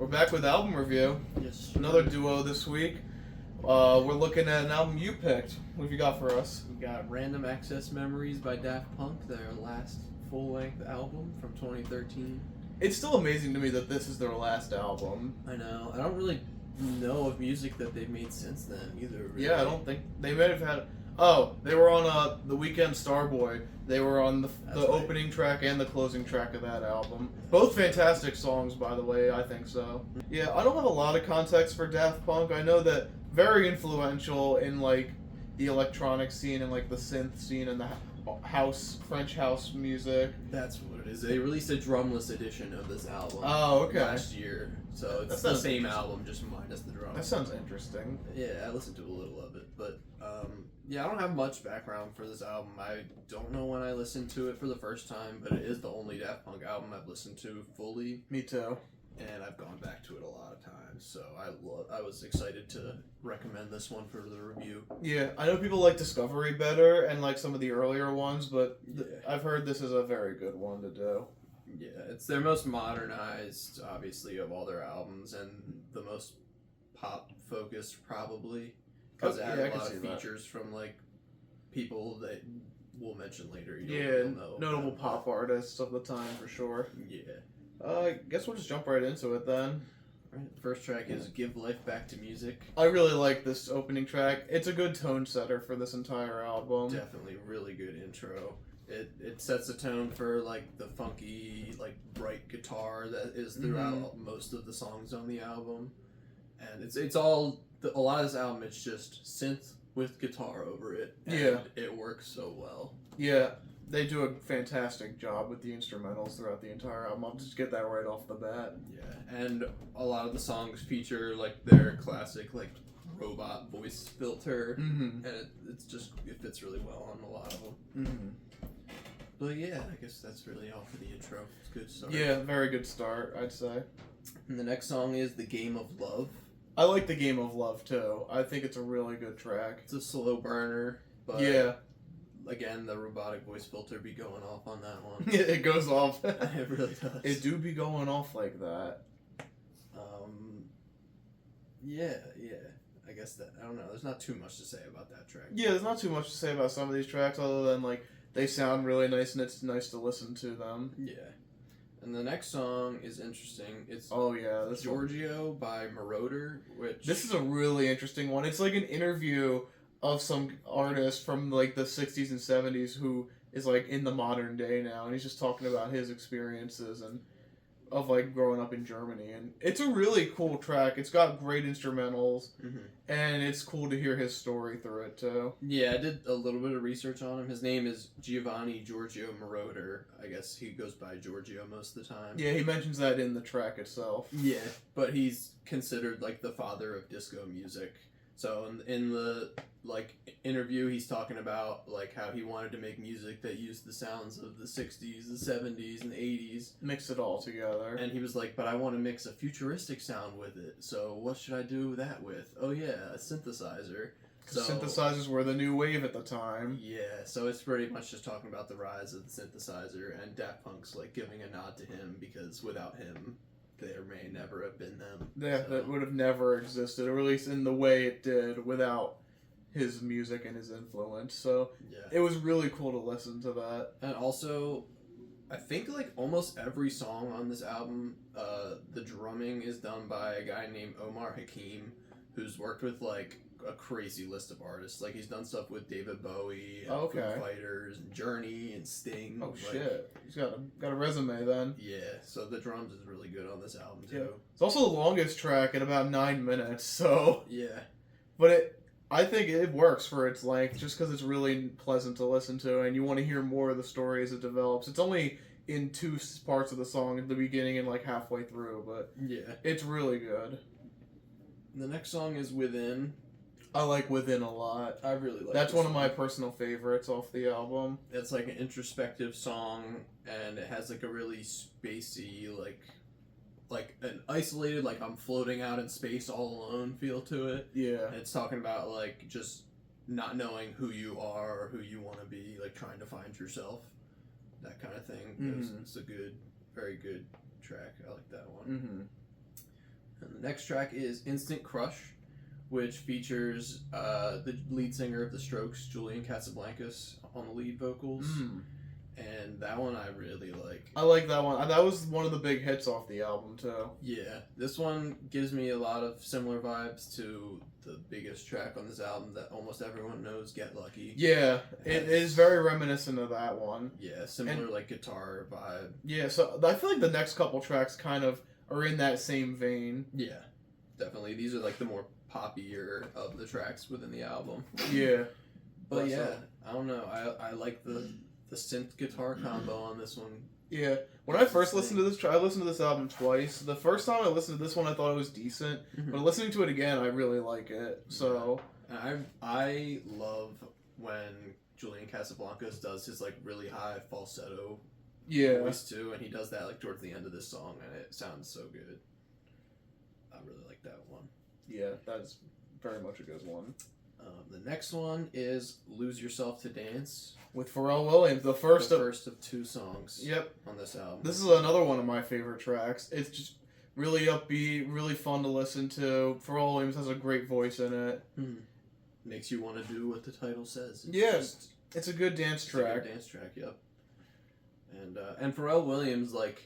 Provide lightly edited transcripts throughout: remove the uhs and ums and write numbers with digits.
We're back with album review. Yes. Another duo this week. We're looking at an album you picked. What have you got for us? We got Random Access Memories by Daft Punk, their last full-length album from 2013. It's still amazing to me that this is their last album. I know. I don't really know of music that they've made since then either. Really. Yeah, I don't think they may have had. Oh, they were on The Weeknd Starboy. They were on the Right. opening track and the closing track of that album. Both fantastic songs, by the way. I think so. Yeah, I don't have a lot of context for Daft Punk. I know that very influential in like the electronic scene and like the synth scene and the French house music. That's what it is. They released a drumless edition of this album. Oh, okay. Last year, so it's That the sounds same interesting. album, just minus the drums. That sounds interesting. Yeah, I listened to a little of it, but yeah, I don't have much background for this album. I don't know when I listened to it for the first time, but it is the only Daft Punk album I've listened to fully, Me too. and I've gone back to it a lot of times. So I was excited to recommend this one for the review. Yeah, I know people like Discovery better and like some of the earlier ones, but Yeah. I've heard this is a very good one to do. Yeah, it's their most modernized, obviously, of all their albums, and the most pop focused probably, because it Oh, had yeah, I a can lot see of that. features from like people that we'll mention later. Yeah, You'll know notable about. pop artists of the time for sure. Yeah. I guess we'll just jump right into it then. Right. The first track is "Give Life Back to Music." I really like this opening track. It's a good tone setter for this entire album. Definitely really good intro. It sets the tone for like the funky, like bright guitar that is throughout most of the songs on the album, and it's all a lot of this album. It's just synth with guitar over it. And Yeah. it works so well. Yeah, they do a fantastic job with the instrumentals throughout the entire album. I'll just get that right off the bat. Yeah, and a lot of the songs feature like their classic like robot voice filter, Mm-hmm. and it fits really well on a lot of them. Mm-hmm. But yeah, I guess that's really all for the intro. It's a good start. Yeah, very good start, I'd say. And the next song is "The Game of Love." I like The Game of Love, too. I think it's a really good track. It's a slow burner, but Yeah. again, the robotic voice filter be going off on that one. It goes off. It really does. It do be going off like that. Yeah. I guess that, I don't know, there's not too much to say about that track. Yeah, there's not too much to say about some of these tracks other than, like, they sound really nice and it's nice to listen to them. Yeah. And the next song is interesting. It's Oh, yeah. This Giorgio by Marauder, which... This is a really interesting one. It's like an interview of some artist from, like, the 60s and 70s who is, like, in the modern day now, and he's just talking about his experiences and of, like, growing up in Germany. And it's a really cool track. It's got great instrumentals, and it's cool to hear his story through it, too. Yeah, I did a little bit of research on him. His name is Giovanni Giorgio Marauder. I guess he goes by Giorgio most of the time. Yeah, he mentions that in the track itself. Yeah, but he's considered like the father of disco music. So in the like interview, he's talking about like how he wanted to make music that used the sounds of the 60s, the 70s, and the 80s. Mix it all together. And he was like, but I want to mix a futuristic sound with it. So what should I do that with? Oh yeah, a synthesizer. So, synthesizers were the new wave at the time. yeah, so it's pretty much just talking about the rise of the synthesizer, and Daft Punk's like giving a nod to him because without him, there may never have been them. Yeah, So- that would have never existed, or at least in the way it did, without his music and his influence. So Yeah. it was really cool to listen to that. And also, I think like almost every song on this album, the drumming is done by a guy named Omar Hakim, who's worked with like a crazy list of artists. Like he's done stuff with David Bowie, and Okay. Foo Fighters, and Journey, and Sting. Oh like, shit, he's got a resume then. Yeah, so the drums is really good on this album too. Yeah. It's also the longest track at about 9 minutes. So, Yeah. but I think it works for its length, just because it's really pleasant to listen to, and you want to hear more of the story as it develops. It's only in two parts of the song at the beginning and like halfway through, but Yeah. it's really good. The next song is Within. I like Within a lot. I really like That's this one of my song. personal favorites off the album. It's like an introspective song, and it has like a really spacey, like an isolated, like I'm floating out in space all alone feel to it. Yeah. And it's talking about like just not knowing who you are or who you want to be, like trying to find yourself, that kind of thing. Mhm. It's a good, very good track. I like that one. Mm-hmm. The next track is Instant Crush, which features the lead singer of The Strokes, Julian Casablancas, on the lead vocals. And that one I really like. I like that one. That was one of the big hits off the album, too. Yeah, this one gives me a lot of similar vibes to the biggest track on this album that almost everyone knows, Get Lucky. Yeah, it is very reminiscent of that one. Yeah, similar like guitar vibe. Yeah, so I feel like the next couple tracks kind of are in that same vein. Yeah, definitely. These are like the more poppier of the tracks within the album. Yeah. But yeah, I don't know. I like the synth guitar combo on this one. Yeah. When I first listened to this, I listened to this album twice. The first time I listened to this one, I thought it was decent. But listening to it again, I really like it. So. And I love when Julian Casablancas does his like really high falsetto voice too, and he does that like towards the end of this song, and it sounds so good. I really like that one. Yeah, that's very much a good one. The next one is Lose Yourself to Dance. With Pharrell Williams, the first of two songs Yep. on this album. This is another one of my favorite tracks. It's just really upbeat, really fun to listen to. Pharrell Williams has a great voice in it. Makes you want to do what the title says. It's a good dance track. A good dance track, yep. And Pharrell Williams, like,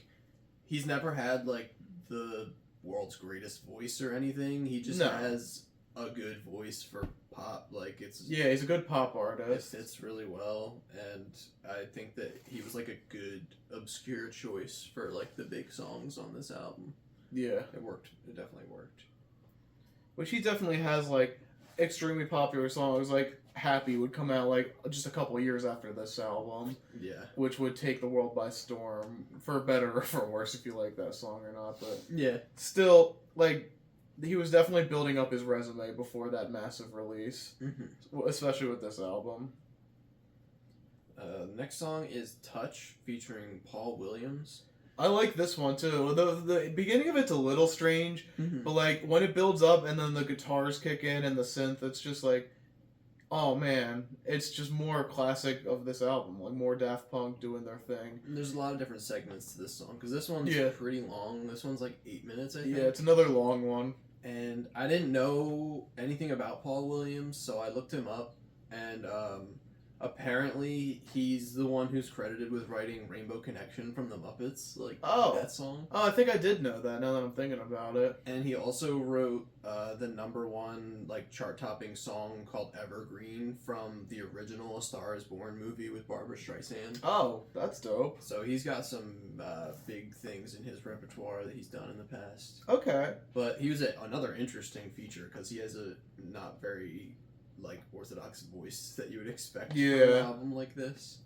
he's never had, like, the world's greatest voice or anything. He just has a good voice for pop. Like, yeah, he's a good pop artist. It fits really well, and I think that he was like a good obscure choice for like the big songs on this album. Yeah, it worked. It definitely worked. Which he definitely has like extremely popular songs. Like Happy would come out like just a couple of years after this album. Yeah, which would take the world by storm, for better or for worse, if you like that song or not. But yeah, still like. He was definitely building up his resume before that massive release, especially with this album. Next song is Touch, featuring Paul Williams. I like this one, too. The beginning of it's a little strange, but, like, when it builds up and then the guitars kick in and the synth, it's just like, oh, man. It's just more classic of this album. Like, more Daft Punk doing their thing. There's a lot of different segments to this song, because this one's pretty long. This one's like 8 minutes, I think. Yeah, it's another long one. And I didn't know anything about Paul Williams, so I looked him up, and apparently he's the one who's credited with writing Rainbow Connection from the Muppets, like that song. Oh, I think I did know that now that I'm thinking about it. And he also wrote the #1 like chart-topping song called Evergreen from the original A Star Is Born movie with Barbra Streisand. Oh, that's dope. So he's got some big things in his repertoire that he's done in the past. Okay. But he was another interesting feature because he has a not very like orthodox voice that you would expect from an album like this.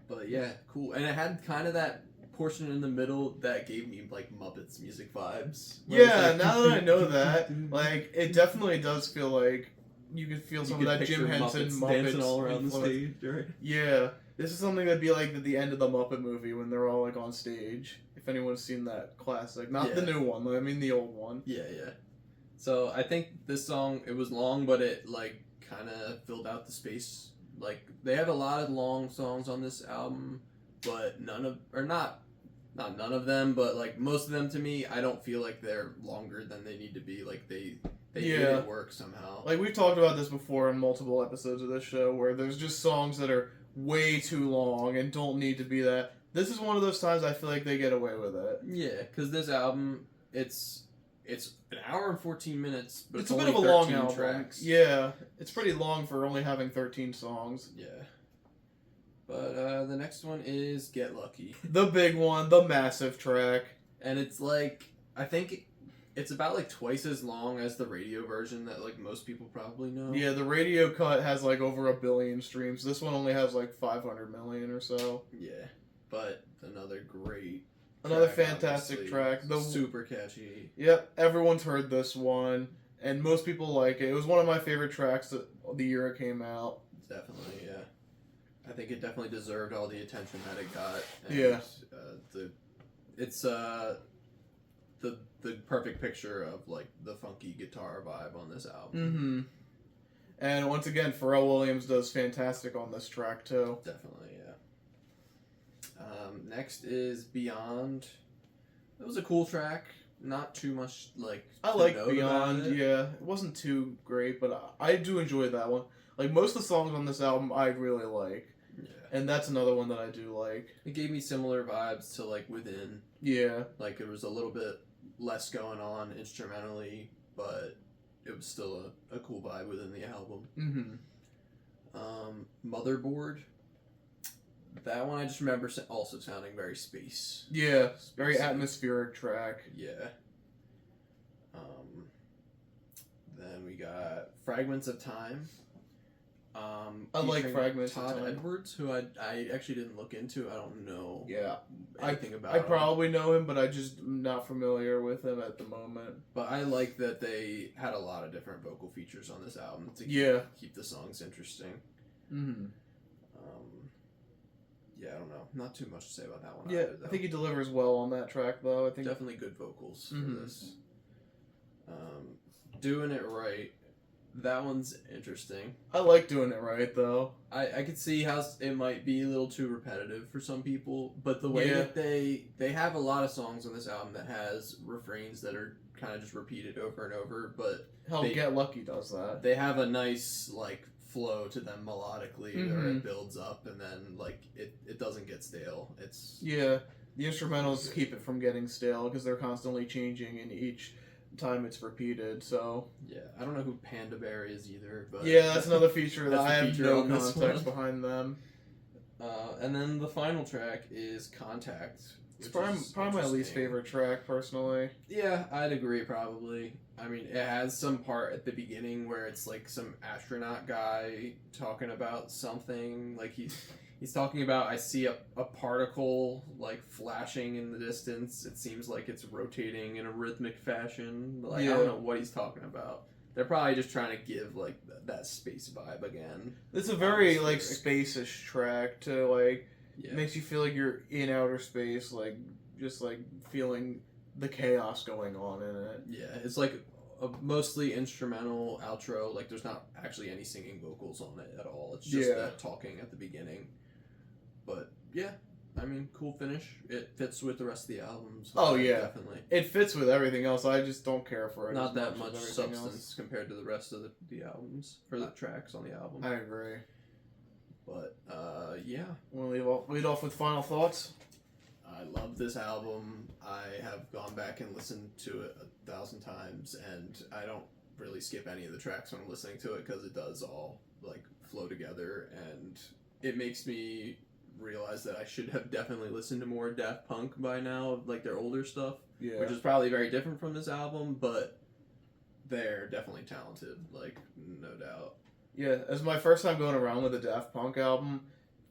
But yeah, cool. And it had kind of that portion in the middle that gave me like Muppets music vibes. Yeah, like, now that I know that, like it definitely does feel like you could feel some of that Jim Henson Muppets dancing all around the stage, right? Yeah, this is something that'd be like at the end of the Muppet movie when they're all like on stage. If anyone's seen that classic, not the new one, I mean the old one. Yeah. So I think this song, it was long, but it like kind of filled out the space. Like they have a lot of long songs on this album, but none of them, but like most of them to me, I don't feel like they're longer than they need to be. Like they made it work somehow. Like we've talked about this before in multiple episodes of this show, where there's just songs that are way too long and don't need to be that. This is one of those times I feel like they get away with it. Yeah, because this album, it's an hour and 14 minutes, but it's a bit of a long album. Tracks. Yeah, it's pretty long for only having 13 songs. Yeah. But the next one is Get Lucky. The big one, the massive track. And it's like, I think it's about like twice as long as the radio version that like most people probably know. Yeah, the radio cut has like over 1 billion streams. This one only has like 500 million or so. Yeah, but another great fantastic track. Super catchy. Yep, everyone's heard this one, and most people like it. It was one of my favorite tracks the year it came out. Definitely, yeah. I think it definitely deserved all the attention that it got. And, it's the perfect picture of like the funky guitar vibe on this album. And once again, Pharrell Williams does fantastic on this track too. Definitely, yeah. Next is Beyond. It was a cool track. not too much like. I to like note Beyond. about it. Yeah, it wasn't too great, but I do enjoy that one. Like most of the songs on this album, I really like, Yeah. and that's another one that I do like. It gave me similar vibes to like Within. Yeah. Like it was a little bit less going on instrumentally, but it was still a cool vibe within the album. Mm-hmm. Motherboard. That one I just remember also sounding very space. Yeah, very Spacey. atmospheric track. Yeah. Then we got Fragments of Time. I like featuring Fragments of Todd Time. Edwards, who I actually didn't look into. I don't know Yeah, anything about I him. probably know him, but I just am not familiar with him at the moment. But I like that they had a lot of different vocal features on this album to keep the songs interesting. Mm-hmm. Yeah, I don't know. Not too much to say about that one. Yeah, either, though. I think he delivers well on that track, though. I think Definitely good vocals for Mhm. this. Doing It Right. That one's interesting. I like Doing It Right, though. I could see how it might be a little too repetitive for some people, but the way Yeah. that they have a lot of songs on this album that has refrains that are kind of just repeated over and over, but Hell, Get Lucky does that. they have a nice like flow to them melodically, or Mhm. it builds up and then like it doesn't get stale. It's Yeah, the instrumentals keep it from getting stale because they're constantly changing in each time it's repeated. So yeah, I don't know who Panda Bear is either, but yeah, that's another feature that That's I the have feature no on this context one. behind them. And then the final track is Contact. It's which probably, is probably my least interesting. favorite track, personally. Yeah, I'd agree probably. I mean, it has some part at the beginning where it's like some astronaut guy talking about something. Like he's talking about, I see a particle like flashing in the distance. It seems like it's rotating in a rhythmic fashion. Like I don't Yeah. know what he's talking about. They're probably just trying to give like that space vibe again. It's a very like Atmospheric. space-ish track to like Yeah. it makes you feel like you're in outer space, like just like feeling the chaos going on in it. Yeah, it's like a mostly instrumental outro. Like, there's not actually any singing vocals on it at all. It's just Yeah. that talking at the beginning. But yeah, I mean, cool finish. It fits with the rest of the album. So Oh, yeah. definitely. It fits with everything else. I just don't care for it. Not as that much much as everything substance compared to the rest of the albums for the tracks on the album. else. I agree. But yeah, We'll lead off with final thoughts. I love this album. I have gone back and listened to it 1,000 times, and I don't really skip any of the tracks when I'm listening to it because it does all like flow together, and it makes me realize that I should have definitely listened to more Daft Punk by now, like their older stuff, Yeah. which is probably very different from this album, but they're definitely talented, like no doubt. Yeah, as my first time going around with a Daft Punk album,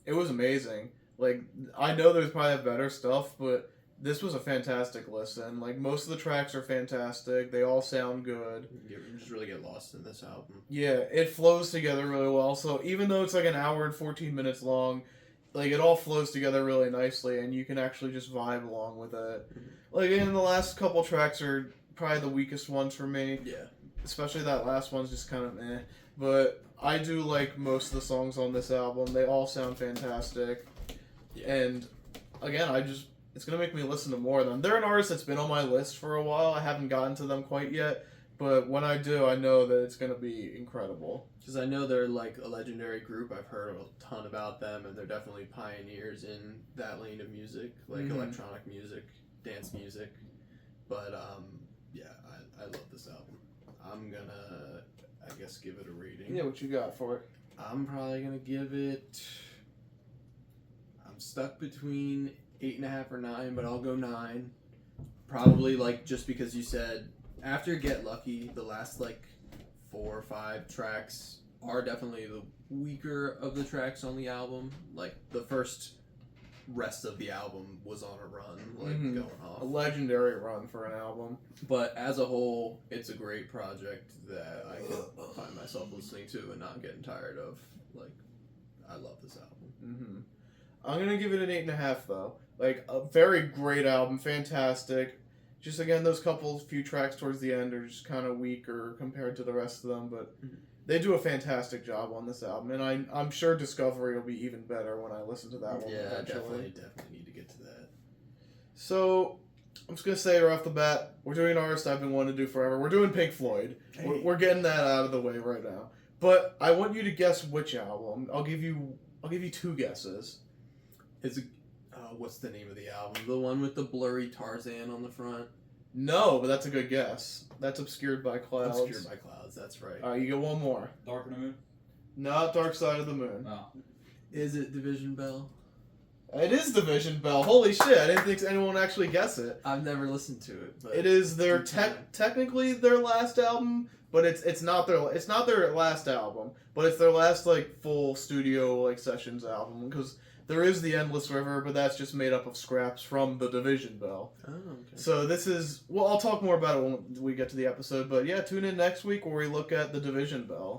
it was amazing. Like, I know there's probably better stuff, but this was a fantastic listen. Like, most of the tracks are fantastic. They all sound good. You just really get lost in this album. Yeah, it flows together really well. So even though it's like an hour and 14 minutes long, like, it all flows together really nicely, and you can actually just vibe along with it. Like, and the last couple tracks are probably the weakest ones for me. Yeah. Especially that last one's just kind of eh. But I do like most of the songs on this album. They all sound fantastic. Yeah. And again, it's going to make me listen to more of them. They're an artist that's been on my list for a while. I haven't gotten to them quite yet. But when I do, I know that it's going to be incredible. Because I know they're like a legendary group. I've heard a ton about them, and they're definitely pioneers in that lane of music, like Mhm. electronic music, dance music. But yeah, I love this album. I'm gonna, I guess, give it a rating. Yeah, what you got for it? I'm probably gonna give it. I'm stuck between 8.5 or 9, but I'll go 9. Probably like just because you said after Get Lucky, the last like 4 or 5 tracks are definitely the weaker of the tracks on the album. Like the first rest of the album was on a run, like Mhm. going off. A legendary run for an album. But as a whole, it's a great project that I can find myself listening to and not getting tired of. Like, I love this album. Mm-hmm. I'm going to give it an 8.5, though. Like, a very great album. Fantastic. Just, again, those few tracks towards the end are just kind of weaker compared to the rest of them, but Mhm. they do a fantastic job on this album, and I'm sure Discovery will be even better when I listen to that one Yeah, eventually. definitely need to get to that. So, I'm just gonna say right off the bat, we're doing an artist I've been wanting to do forever. We're doing Pink Floyd. Hey. We're getting that out of the way right now. But I want you to guess which album. I'll give you 2 guesses. Is it, what's the name of the album? The one with the blurry Tarzan on the front? No, but that's a good guess. That's Obscured by Clouds. Obscured by Clouds, that's right. Alright, you get one more. Dark in the Moon? Not Dark Side of the Moon. No. Is it Division Bell? It is Division Bell. Holy shit, I didn't think anyone would actually guess it. I've never listened to it. But It is their good time. technically their last album, but it's not their last album, but it's their last like full studio like sessions album because there is the Endless River, but that's just made up of scraps from the Division Bell. Oh, okay. So this is I'll talk more about it when we get to the episode, but yeah, tune in next week where we look at the Division Bell.